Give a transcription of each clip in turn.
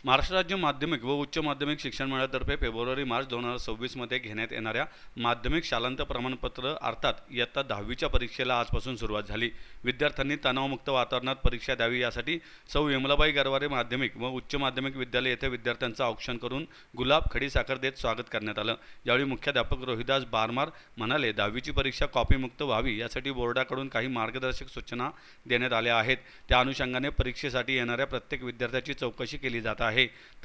महाराष्ट्र राज्य माध्यमिक व उच्च माध्यमिक शिक्षण मंडळातर्फे फेब्रुवारी-मार्च 2026 मध्ये घेण्यात येणाऱ्या माध्यमिक शालांत प्रमाणपत्र अर्थात इयत्ता 10वीच्या परीक्षेला आजपासून सुरुवात झाली। विद्यार्थ्यांनी तणावमुक्त वातावरणात परीक्षा द्यावी यासाठी सौ विमलाबाई गरवारे माध्यमिक व उच्च माध्यमिक विद्यालय येथे विद्यार्थ्यांचं औक्षण करून गुलाब खडीसाखर देत स्वागत करण्यात आलं। यावेळी मुख्याध्यापक रोहिदास बारमार म्हणाले, 10वीची परीक्षा कॉपीमुक्त व्हावी यासाठी बोर्डाकडून काही मार्गदर्शक सूचना देण्यात आल्या आहेत। त्या अनुषंगाने परीक्षेसाठी येणाऱ्या प्रत्येक विद्यार्थ्याची चौकशी केली जात आहे।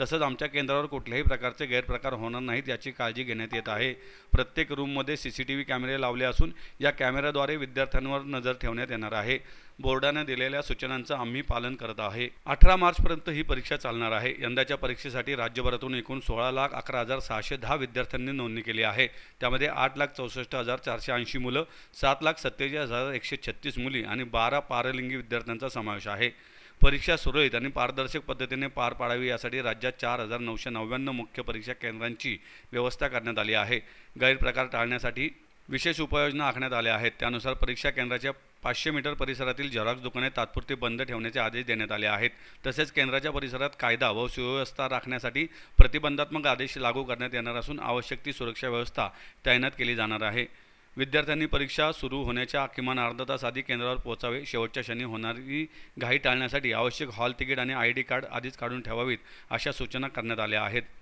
तसंच आमच्या केंद्रावर कुठल्याही प्रकारचे गैरप्रकार होणार नाहीत याची काळजी घेण्यात येत आहे। प्रत्येक रूममध्ये सीसीटीव्ही कॅमेरे लावले असून या कॅमेऱ्याद्वारे विद्यार्थ्यांवर नजर ठेवण्यात येणार आहे। बोर्डाने दिलेल्या सूचनांचं आम्ही पालन करत आहे। 18 मार्चपर्यंत ही परीक्षा चालणार आहे। यंदाच्या परीक्षेसाठी राज्यभरातून एकूण 16,11,610 विद्यार्थ्यांनी नोंदणी केली आहे। त्यामध्ये 8,64,480 मुलं, 7,47,136 मुली आणि 12 पारलिंगी विद्यार्थ्यांचा समावेश आहे। परीक्षा सुरळीत आणि पारदर्शक पद्धतीने पार पाडावी यासाठी राज्यात 4,999 मुख्य परीक्षा केंद्रांची व्यवस्था करण्यात आली आहे। गैरप्रकार टाळण्यासाठी विशेष उपाययोजना आखण्यात आल्या आहेत। त्यानुसार परीक्षा केंद्राच्या 500 मीटर परिसरातील झेरॉक्स दुकाने तात्पुरती बंद ठेवण्याचे आदेश देण्यात आले आहेत। तसेच केंद्राच्या परिसरात कायदा व सुव्यवस्था राखण्यासाठी प्रतिबंधात्मक आदेश लागू करण्यात येणार असून आवश्यक ती सुरक्षा व्यवस्था तैनात केली जाणार आहे। विद्यार्थ्यांनी परीक्षा सुरू होण्याच्या किमान अर्धा तास आधी केंद्रावर पोहोचावे। शेवटच्या क्षणी होणारी घाई टाळण्यासाठी आवश्यक हॉल तिकीट आणि ID कार्ड आधीच काढून ठेवावीत अशा सूचना करण्यात आल्या आहेत।